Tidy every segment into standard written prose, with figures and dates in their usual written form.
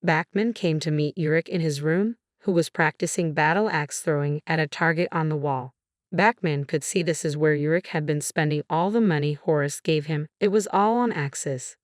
Bachman came to meet Yurik in his room, who was practicing battle axe throwing at a target on the wall. Bachman could see this is where Yurik had been spending all the money Horus gave him. It was all on axes.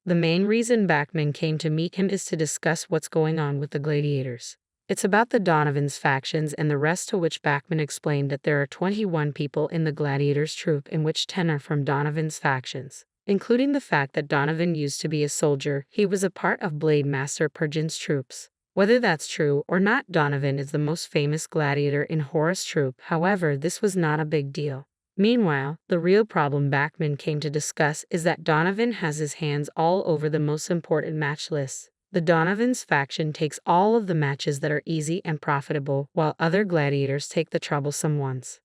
The main reason Bachman came to meet him is to discuss what's going on with the gladiators. It's about the Donovan's factions and the rest, to which Bachman explained that there are 21 people in the gladiators troop, in which 10 are from Donovan's factions, including the fact that Donovan used to be a soldier. He was a part of Blade Master Purgin's troops. Whether that's true or not, Donovan is the most famous gladiator in Horus' troop. However, this was not a big deal. Meanwhile, the real problem Bachman came to discuss is that Donovan has his hands all over the most important match lists. The Donovan's faction takes all of the matches that are easy and profitable, while other gladiators take the troublesome ones.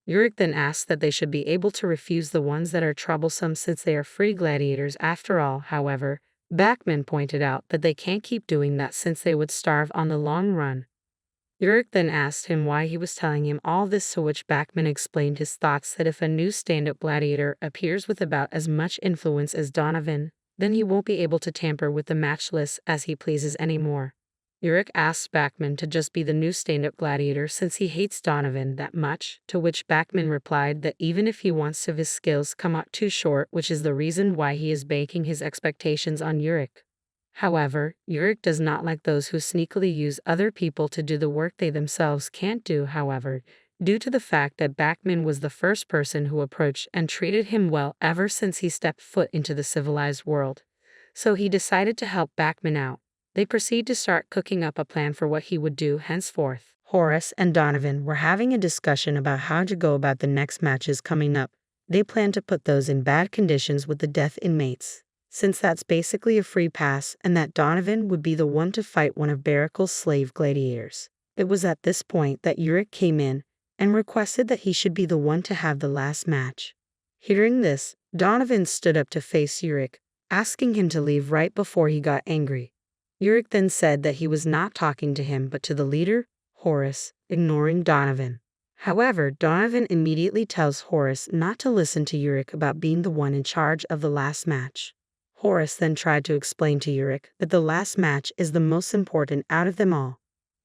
Yurik then asks that they should be able to refuse the ones that are troublesome since they are free gladiators after all. However, Bachman pointed out that they can't keep doing that since they would starve on the long run. Yurik then asked him why he was telling him all this, to which Bachman explained his thoughts that if a new stand-up gladiator appears with about as much influence as Donovan, then he won't be able to tamper with the match list as he pleases anymore. Yurik asked Bachman to just be the new stand-up gladiator since he hates Donovan that much, to which Bachman replied that even if he wants to, his skills come out too short, which is the reason why he is banking his expectations on Yurik. However, Yurik does not like those who sneakily use other people to do the work they themselves can't do. However, due to the fact that Bachman was the first person who approached and treated him well ever since he stepped foot into the civilized world, so he decided to help Bachman out. They proceed to start cooking up a plan for what he would do henceforth. Horus and Donovan were having a discussion about how to go about the next matches coming up. They planned to put those in bad conditions with the death inmates, since that's basically a free pass, and that Donovan would be the one to fight one of Baracal's slave gladiators. It was at this point that Yurik came in and requested that he should be the one to have the last match. Hearing this, Donovan stood up to face Yurik, asking him to leave right before he got angry. Yurik then said that he was not talking to him but to the leader, Horus, ignoring Donovan. However, Donovan immediately tells Horus not to listen to Yurik about being the one in charge of the last match. Horus then tried to explain to Yurik that the last match is the most important out of them all.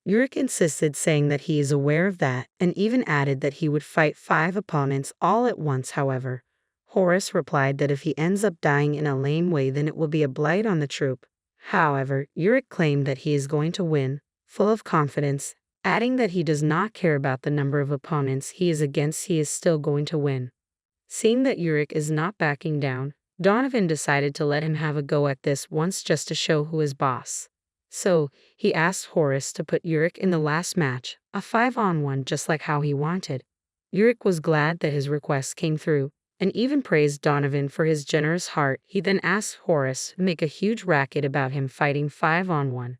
Yurik insisted, saying that he is aware of that, and even added that he would fight 5 opponents all at once. However, Horus replied that if he ends up dying in a lame way, then it will be a blight on the troop. However, Yurik claimed that he is going to win, full of confidence, adding that he does not care about the number of opponents he is against, he is still going to win. Seeing that Yurik is not backing down, Donovan decided to let him have a go at this once just to show who is boss. So, he asked Horus to put Yurik in the last match, a 5-on-1 just like how he wanted. Yurik was glad that his request came through, and even praised Donovan for his generous heart. He then asked Horus to make a huge racket about him fighting 5-on-1.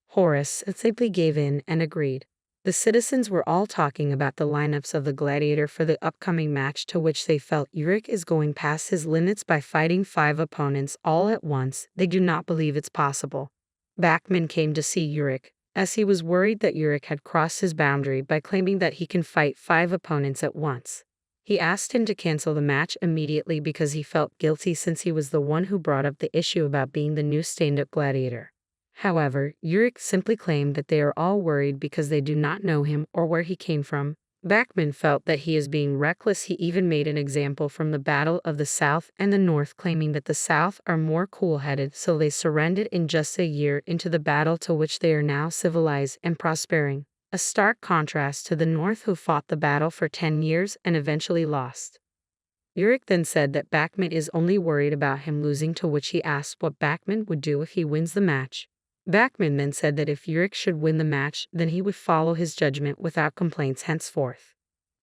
Horus simply gave in and agreed. The citizens were all talking about the lineups of the gladiator for the upcoming match, to which they felt Yurik is going past his limits by fighting 5 opponents all at once. They do not believe it's possible. Bachman came to see Yurik, as he was worried that Yurik had crossed his boundary by claiming that he can fight 5 opponents at once. He asked him to cancel the match immediately because he felt guilty since he was the one who brought up the issue about being the new stand-up gladiator. However, Yurik simply claimed that they are all worried because they do not know him or where he came from. Bachman felt that he is being reckless. He even made an example from the Battle of the South and the North, claiming that the South are more cool-headed, so they surrendered in just a year into the battle, to which they are now civilized and prospering. A stark contrast to the North, who fought the battle for 10 years and eventually lost. Yurik then said that Bachman is only worried about him losing, to which he asked what Bachman would do if he wins the match. Bachman then said that if Yurik should win the match, then he would follow his judgment without complaints henceforth.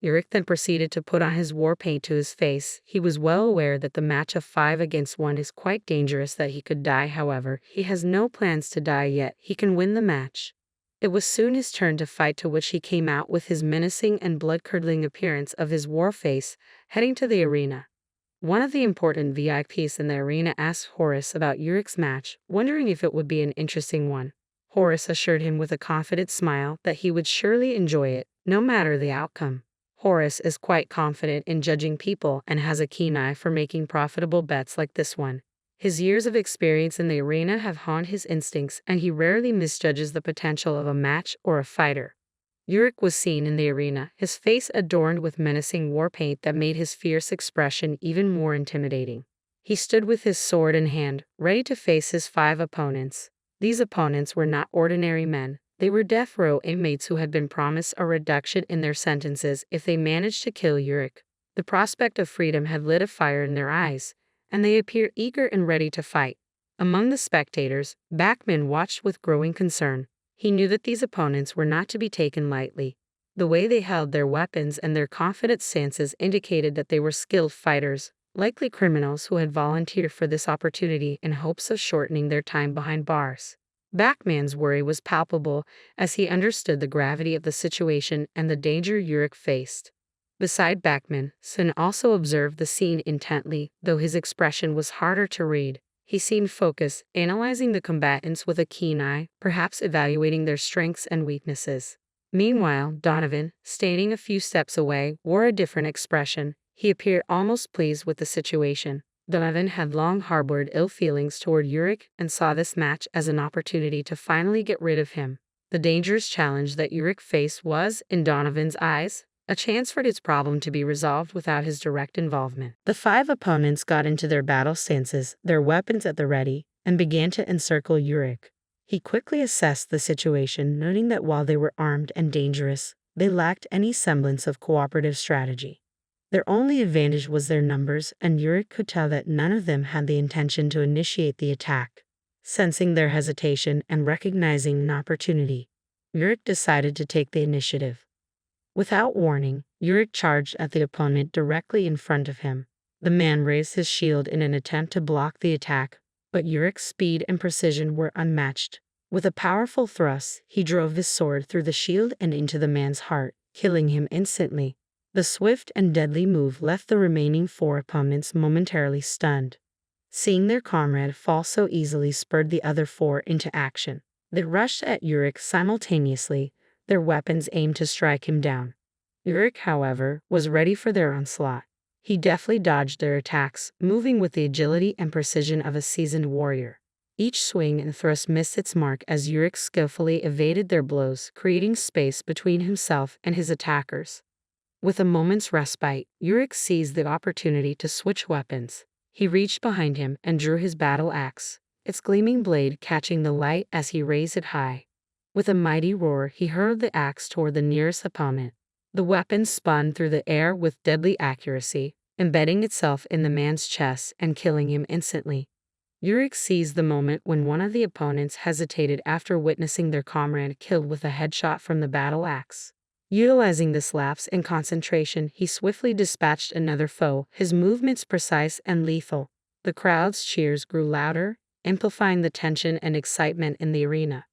Yurik then proceeded to put on his war paint to his face. He was well aware that the match of 5 against 1 is quite dangerous, that he could die. However, he has no plans to die yet. He can win the match. It was soon his turn to fight, to which he came out with his menacing and blood-curdling appearance of his war face, heading to the arena. One of the important VIPs in the arena asked Horus about Yurik's match, wondering if it would be an interesting one. Horus assured him with a confident smile that he would surely enjoy it, no matter the outcome. Horus is quite confident in judging people and has a keen eye for making profitable bets like this one. His years of experience in the arena have honed his instincts, and he rarely misjudges the potential of a match or a fighter. Yurik was seen in the arena, his face adorned with menacing war paint that made his fierce expression even more intimidating. He stood with his sword in hand, ready to face his 5 opponents. These opponents were not ordinary men. They were death row inmates who had been promised a reduction in their sentences if they managed to kill Yurik. The prospect of freedom had lit a fire in their eyes, and they appeared eager and ready to fight. Among the spectators, Bachman watched with growing concern. He knew that these opponents were not to be taken lightly. The way they held their weapons and their confident stances indicated that they were skilled fighters, likely criminals who had volunteered for this opportunity in hopes of shortening their time behind bars. Bachman's worry was palpable as he understood the gravity of the situation and the danger Yurik faced. Beside Bachman, Sun also observed the scene intently, though his expression was harder to read. He seemed focused, analyzing the combatants with a keen eye, perhaps evaluating their strengths and weaknesses. Meanwhile, Donovan, standing a few steps away, wore a different expression. He appeared almost pleased with the situation. Donovan had long harbored ill feelings toward Yurik and saw this match as an opportunity to finally get rid of him. The dangerous challenge that Yurik faced was, in Donovan's eyes, a chance for his problem to be resolved without his direct involvement. The 5 opponents got into their battle stances, their weapons at the ready, and began to encircle Yurik. He quickly assessed the situation, noting that while they were armed and dangerous, they lacked any semblance of cooperative strategy. Their only advantage was their numbers, and Yurik could tell that none of them had the intention to initiate the attack. Sensing their hesitation and recognizing an opportunity, Yurik decided to take the initiative. Without warning, Yurik charged at the opponent directly in front of him. The man raised his shield in an attempt to block the attack, but Yurik's speed and precision were unmatched. With a powerful thrust, he drove his sword through the shield and into the man's heart, killing him instantly. The swift and deadly move left the remaining 4 opponents momentarily stunned. Seeing their comrade fall so easily spurred the other 4 into action. They rushed at Yurik simultaneously, their weapons aimed to strike him down. Yurik, however, was ready for their onslaught. He deftly dodged their attacks, moving with the agility and precision of a seasoned warrior. Each swing and thrust missed its mark as Yurik skillfully evaded their blows, creating space between himself and his attackers. With a moment's respite, Yurik seized the opportunity to switch weapons. He reached behind him and drew his battle axe, its gleaming blade catching the light as he raised it high. With a mighty roar, he hurled the axe toward the nearest opponent. The weapon spun through the air with deadly accuracy, embedding itself in the man's chest and killing him instantly. Yurik seized the moment when one of the opponents hesitated after witnessing their comrade killed with a headshot from the battle axe. Utilizing this lapse in concentration, he swiftly dispatched another foe, his movements precise and lethal. The crowd's cheers grew louder, amplifying the tension and excitement in the arena.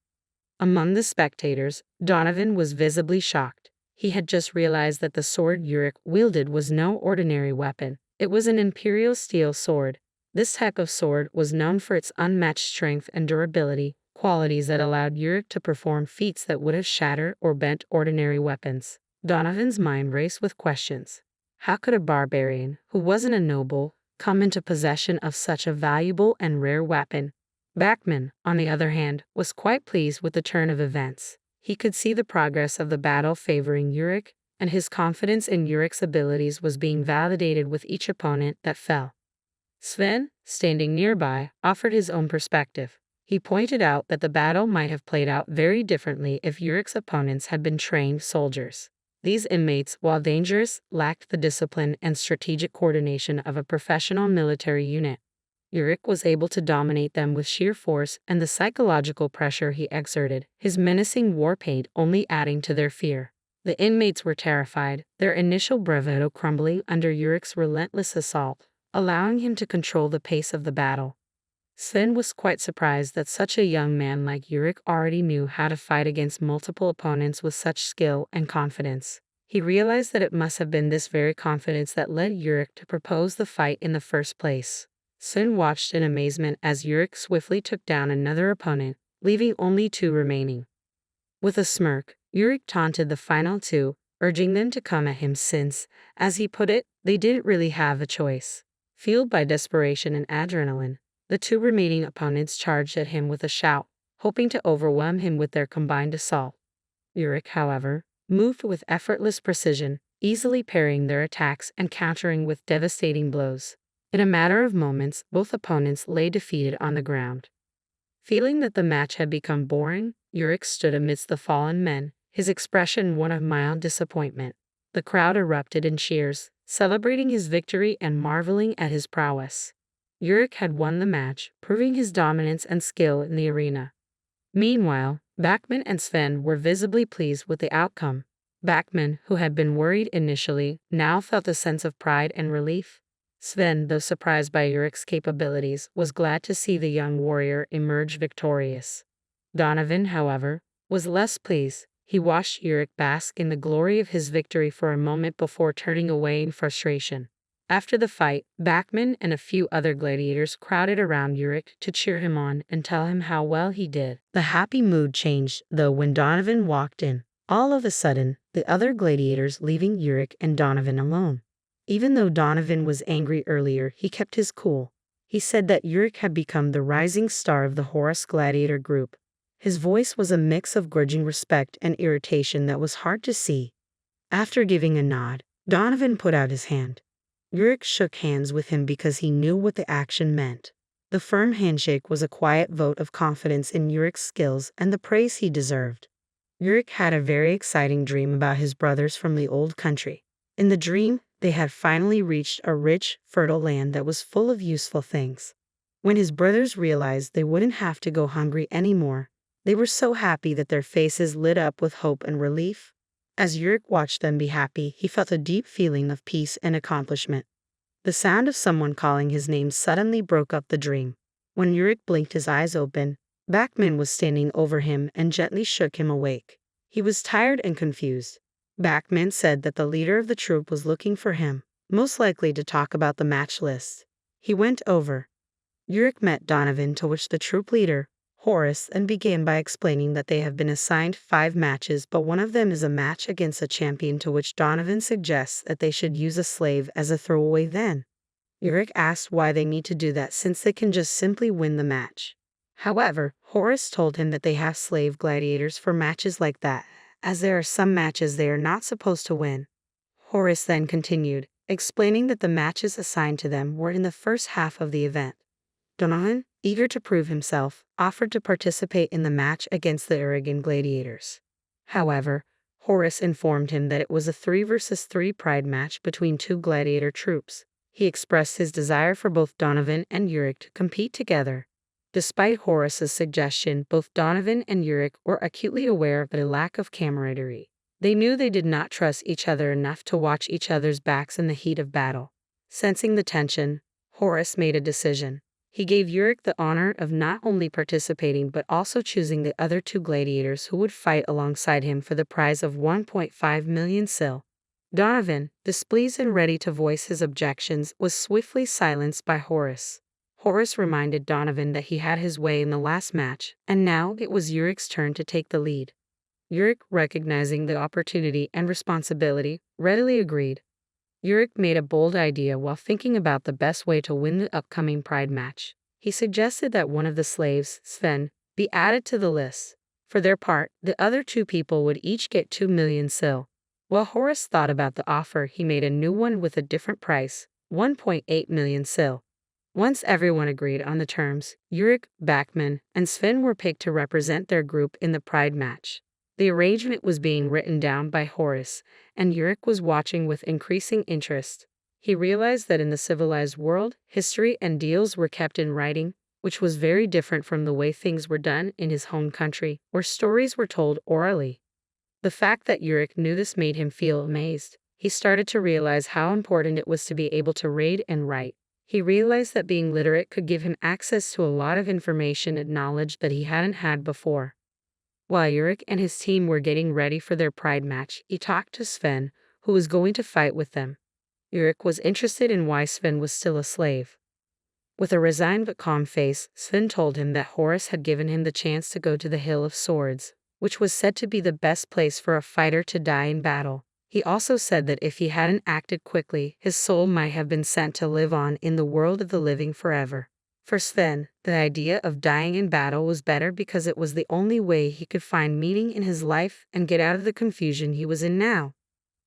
Among the spectators, Donovan was visibly shocked. He had just realized that the sword Yurik wielded was no ordinary weapon. It was an imperial steel sword. This type of sword was known for its unmatched strength and durability, qualities that allowed Yurik to perform feats that would have shattered or bent ordinary weapons. Donovan's mind raced with questions. How could a barbarian, who wasn't a noble, come into possession of such a valuable and rare weapon? Bachman, on the other hand, was quite pleased with the turn of events. He could see the progress of the battle favoring Yurik, and his confidence in Yurik's abilities was being validated with each opponent that fell. Sven, standing nearby, offered his own perspective. He pointed out that the battle might have played out very differently if Yurik's opponents had been trained soldiers. These inmates, while dangerous, lacked the discipline and strategic coordination of a professional military unit. Yurik was able to dominate them with sheer force and the psychological pressure he exerted, his menacing war paint only adding to their fear. The inmates were terrified, their initial bravado crumbling under Yurik's relentless assault, allowing him to control the pace of the battle. Sven was quite surprised that such a young man like Yurik already knew how to fight against multiple opponents with such skill and confidence. He realized that it must have been this very confidence that led Yurik to propose the fight in the first place. Sven watched in amazement as Yurik swiftly took down another opponent, leaving only 2 remaining. With a smirk, Yurik taunted the final 2, urging them to come at him since, as he put it, they didn't really have a choice. Fueled by desperation and adrenaline, The two remaining opponents charged at him with a shout, hoping to overwhelm him with their combined assault. Yurik, however, moved with effortless precision, easily parrying their attacks and countering with devastating blows. In a matter of moments, both opponents lay defeated on the ground. Feeling that the match had become boring, Yurik stood amidst the fallen men, his expression one of mild disappointment. The crowd erupted in cheers, celebrating his victory and marveling at his prowess. Yurik had won the match, proving his dominance and skill in the arena. Meanwhile, Bachman and Sven were visibly pleased with the outcome. Bachman, who had been worried initially, now felt a sense of pride and relief. Sven, though surprised by Yurik's capabilities, was glad to see the young warrior emerge victorious. Donovan, however, was less pleased. He watched Yurik bask in the glory of his victory for a moment before turning away in frustration. After the fight, Bachman and a few other gladiators crowded around Yurik to cheer him on and tell him how well he did. The happy mood changed, though, when Donovan walked in. All of a sudden, the other gladiators leaving Yurik and Donovan alone. Even though Donovan was angry earlier, he kept his cool. He said that Yurik had become the rising star of the Horus Gladiator group. His voice was a mix of grudging respect and irritation that was hard to see. After giving a nod, Donovan put out his hand. Yurik shook hands with him because he knew what the action meant. The firm handshake was a quiet vote of confidence in Yurik's skills and the praise he deserved. Yurik had a very exciting dream about his brothers from the old country. In the dream, they had finally reached a rich, fertile land that was full of useful things. When his brothers realized they wouldn't have to go hungry anymore, they were so happy that their faces lit up with hope and relief. As Yurik watched them be happy, he felt a deep feeling of peace and accomplishment. The sound of someone calling his name suddenly broke up the dream. When Yurik blinked his eyes open, Bachman was standing over him and gently shook him awake. He was tired and confused. Bachman said that the leader of the troop was looking for him, most likely to talk about the match list. He went over. Yurik met Donovan, to which the troop leader, Horus, and began by explaining that they have been assigned 5 matches, but one of them is a match against a champion, to which Donovan suggests that they should use a slave as a throwaway then. Yurik asked why they need to do that since they can just simply win the match. However, Horus told him that they have slave gladiators for matches like that, as there are some matches they are not supposed to win. Horus then continued, explaining that the matches assigned to them were in the first half of the event. Donovan, eager to prove himself, offered to participate in the match against the Aragon gladiators. However, Horus informed him that it was a 3 versus 3 pride match between 2 gladiator troops. He expressed his desire for both Donovan and Yurik to compete together. Despite Horus's suggestion, both Donovan and Yurik were acutely aware of their lack of camaraderie. They knew they did not trust each other enough to watch each other's backs in the heat of battle. Sensing the tension, Horus made a decision. He gave Yurik the honor of not only participating but also choosing the other 2 gladiators who would fight alongside him for the prize of 1.5 million sil. Donovan, displeased and ready to voice his objections, was swiftly silenced by Horus. Horus reminded Donovan that he had his way in the last match, and now it was Yurik's turn to take the lead. Yurik, recognizing the opportunity and responsibility, readily agreed. Yurik made a bold idea while thinking about the best way to win the upcoming pride match. He suggested that one of the slaves, Sven, be added to the list. For their part, the other 2 people would each get 2 million sil. While Horus thought about the offer, he made a new one with a different price, 1.8 million sil. Once everyone agreed on the terms, Yurik, Bachman, and Sven were picked to represent their group in the pride match. The arrangement was being written down by Horus, and Yurik was watching with increasing interest. He realized that in the civilized world, history and deals were kept in writing, which was very different from the way things were done in his home country, where stories were told orally. The fact that Yurik knew this made him feel amazed. He started to realize how important it was to be able to read and write. He realized that being literate could give him access to a lot of information and knowledge that he hadn't had before. While Yurik and his team were getting ready for their pride match, he talked to Sven, who was going to fight with them. Yurik was interested in why Sven was still a slave. With a resigned but calm face, Sven told him that Horus had given him the chance to go to the Hill of Swords, which was said to be the best place for a fighter to die in battle. He also said that if he hadn't acted quickly, his soul might have been sent to live on in the world of the living forever. For Sven, the idea of dying in battle was better because it was the only way he could find meaning in his life and get out of the confusion he was in now.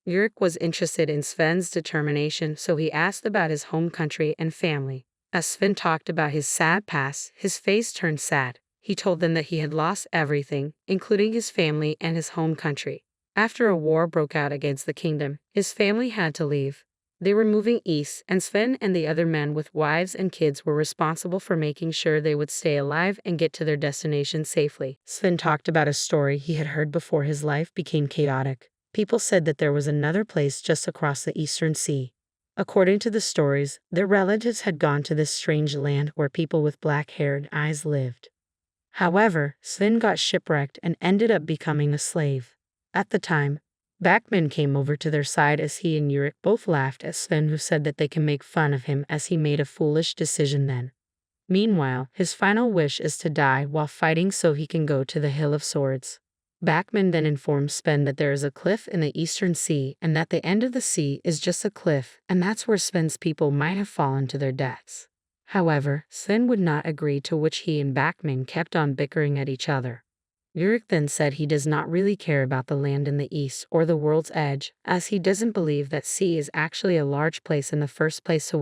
Yurik was interested in Sven's determination, so he asked about his home country and family. As Sven talked about his sad past, his face turned sad. He told them that he had lost everything, including his family and his home country. After a war broke out against the kingdom, his family had to leave. They were moving east, and Sven and the other men with wives and kids were responsible for making sure they would stay alive and get to their destination safely. Sven talked about a story he had heard before his life became chaotic. People said that there was another place just across the Eastern Sea. According to the stories, their relatives had gone to this strange land where people with black-haired eyes lived. However, Sven got shipwrecked and ended up becoming a slave. At the time, Backman came over to their side as he and Yurik both laughed at Sven, who said that they can make fun of him as he made a foolish decision then. Meanwhile, his final wish is to die while fighting so he can go to the Hill of Swords. Backman then informs Sven that there is a cliff in the Eastern Sea and that the end of the sea is just a cliff, and that's where Sven's people might have fallen to their deaths. However, Sven would not agree, to which he and Backman kept on bickering at each other. Yurik then said he does not really care about the land in the east or the world's edge, as he doesn't believe that sea is actually a large place in the first place, so